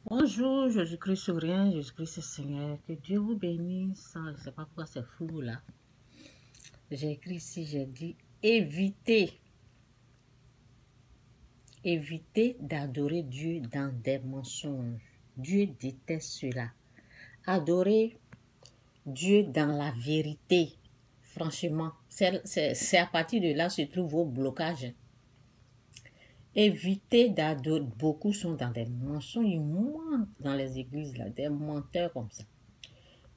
Bonjour, Jésus-Christ souverain, Jésus-Christ est Seigneur, que Dieu vous bénisse. Je ne sais pas pourquoi c'est flou là. J'ai écrit ici, j'ai dit évitez d'adorer Dieu dans des mensonges. Dieu déteste cela. Adorez Dieu dans la vérité. Franchement, c'est à partir de là se trouvent vos blocages. Évitez d'adorer. Beaucoup sont dans des mensonges, ils mentent dans les églises là, des menteurs comme ça.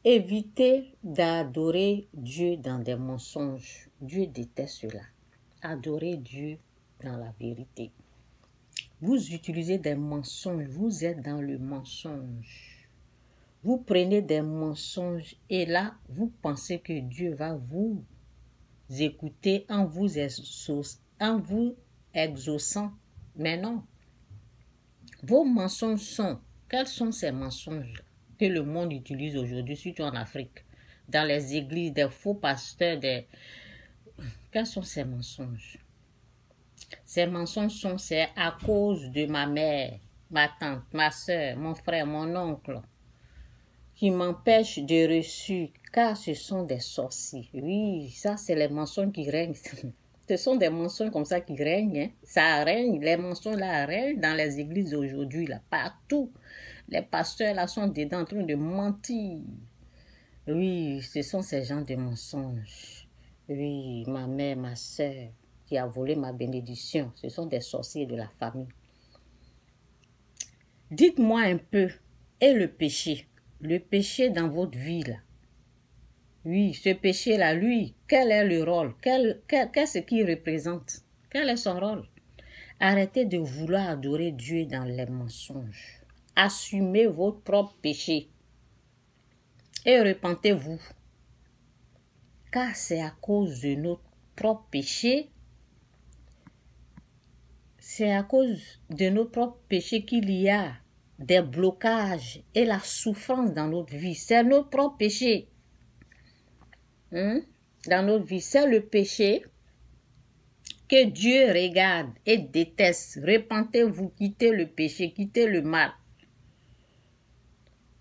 Évitez d'adorer Dieu dans des mensonges. Dieu déteste cela. Adorez Dieu dans la vérité. Vous utilisez des mensonges, vous êtes dans le mensonge. Vous prenez des mensonges et là, vous pensez que Dieu va vous écouter en vous exauçant. Mais non. Vos mensonges sont, quels sont ces mensonges que le monde utilise aujourd'hui, surtout en Afrique, dans les églises, des faux pasteurs, quels sont ces mensonges? Ces mensonges sont, c'est à cause de ma mère, ma tante, ma soeur, mon frère, mon oncle, qui m'empêchent de reçu, car ce sont des sorciers. Oui, ça c'est les mensonges qui règnent. Ce sont des mensonges comme ça qui règnent. Hein. Ça règne, les mensonges là règnent dans les églises aujourd'hui, là, partout. Les pasteurs là sont dedans en train de mentir. Oui, ce sont ces gens de mensonges. Oui, ma mère, ma soeur, qui a volé ma bénédiction, ce sont des sorciers de la famille. Dites-moi un peu, et le péché dans votre vie là? Oui, ce péché-là, lui, quel est le rôle? Qu'est-ce qu'il représente? Quel est son rôle? Arrêtez de vouloir adorer Dieu dans les mensonges. Assumez votre propre péché et repentez-vous. Car c'est à cause de notre propre péché, qu'il y a des blocages et la souffrance dans notre vie. C'est notre propre péché. Dans notre vie, c'est le péché que Dieu regarde et déteste. Repentez-vous, quittez le péché, quittez le mal.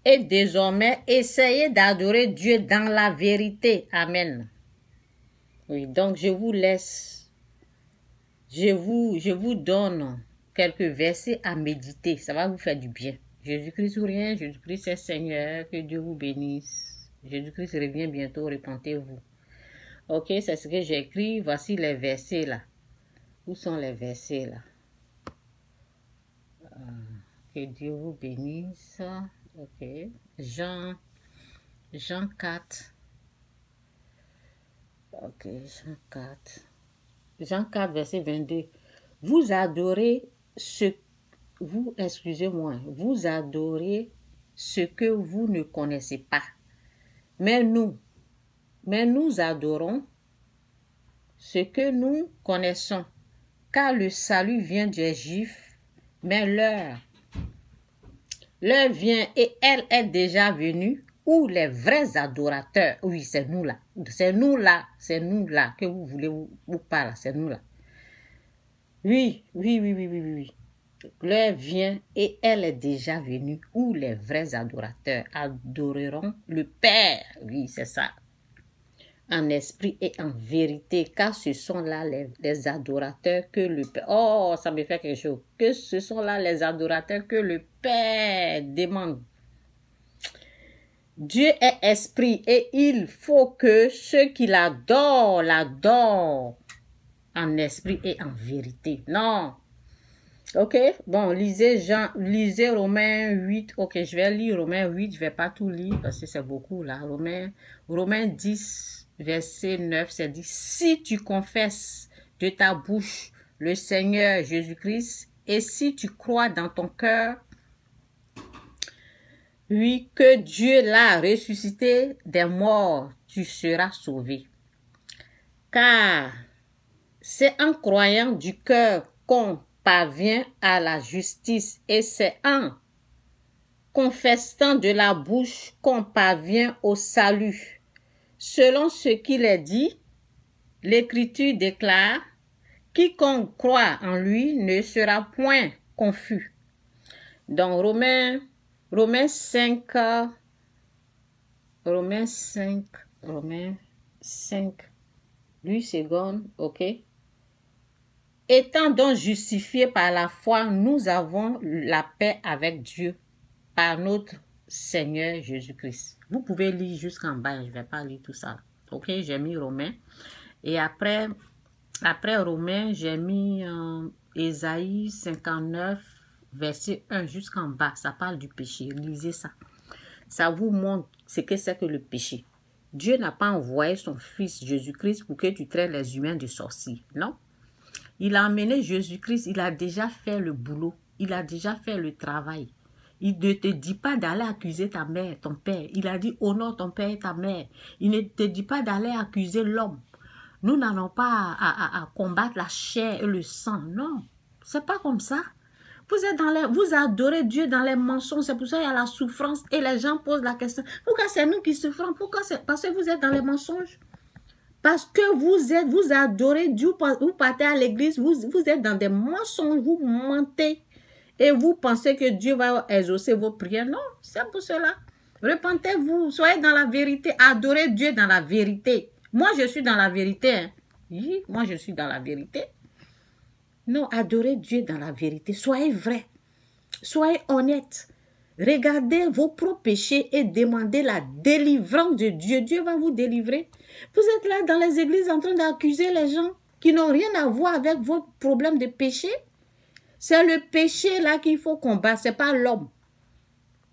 Et désormais, essayez d'adorer Dieu dans la vérité. Amen. Oui, donc je vous laisse. Je vous donne quelques versets à méditer. Ça va vous faire du bien. Jésus-Christ ou rien, Jésus-Christ est Seigneur. Que Dieu vous bénisse. Jésus-Christ revient bientôt, repentez-vous. Ok, c'est ce que j'ai écrit. Voici les versets là. Où sont les versets là? Que Dieu vous bénisse. Ok. Jean 4. Ok, Jean 4. Jean 4, verset 22. Vous adorez vous adorez ce que vous ne connaissez pas. Mais nous adorons ce que nous connaissons, car le salut vient des Juifs, mais l'heure vient et elle est déjà venue où les vrais adorateurs, oui, c'est nous là que vous voulez vous parler, c'est nous là. Oui. L'heure vient et elle est déjà venue où les vrais adorateurs adoreront le Père. Oui, c'est ça. En esprit et en vérité, car ce sont là les adorateurs que le Père... Oh, ça me fait quelque chose. Que ce sont là les adorateurs que le Père demande. Dieu est esprit et il faut que ceux qui l'adorent en esprit et en vérité. Non. Ok, bon, lisez Romains 8. Ok, je vais lire Romains 8, je vais pas tout lire parce que c'est beaucoup là. Romains 10, verset 9, c'est dit, si tu confesses de ta bouche le Seigneur Jésus-Christ et si tu crois dans ton cœur, oui, que Dieu l'a ressuscité des morts, tu seras sauvé. Car c'est en croyant du cœur qu'on parvient à la justice et c'est en confessant de la bouche qu'on parvient au salut. Selon ce qu'il est dit, l'Écriture déclare, quiconque croit en lui ne sera point confus. Dans Romains Romains 5, Romains 5, Romains 5, 8 secondes, ok. Étant donc justifiés par la foi, nous avons la paix avec Dieu par notre Seigneur Jésus-Christ. Vous pouvez lire jusqu'en bas, je ne vais pas lire tout ça. Ok, j'ai mis Romains. Et après Romains, j'ai mis Ésaïe 59, verset 1 jusqu'en bas. Ça parle du péché. Lisez ça. Ça vous montre ce que c'est que le péché. Dieu n'a pas envoyé son fils Jésus-Christ pour que tu traites les humains de sorciers. Non. Il a emmené Jésus-Christ. Il a déjà fait le boulot. Il a déjà fait le travail. Il ne te dit pas d'aller accuser ta mère, ton père. Il a dit honore ton père et ta mère. Il ne te dit pas d'aller accuser l'homme. Nous n'allons pas à combattre la chair et le sang. Non, c'est pas comme ça. Vous adorez Dieu dans les mensonges. C'est pour ça qu'il y a la souffrance. Et les gens posent la question. Pourquoi c'est nous qui souffrons? Parce que vous êtes dans les mensonges. Parce que vous adorez Dieu. Vous partez à l'église. Vous êtes dans des mensonges. Vous mentez. Et vous pensez que Dieu va exaucer vos prières. Non, c'est pour cela. Repentez-vous. Soyez dans la vérité. Adorez Dieu dans la vérité. Moi, je suis dans la vérité. Hein. Oui, moi, je suis dans la vérité. Non, adorez Dieu dans la vérité. Soyez vrai. Soyez honnête. Regardez vos propres péchés et demandez la délivrance de Dieu. Dieu va vous délivrer. Vous êtes là dans les églises en train d'accuser les gens qui n'ont rien à voir avec votre problème de péché. C'est le péché là qu'il faut combattre. Ce n'est pas l'homme.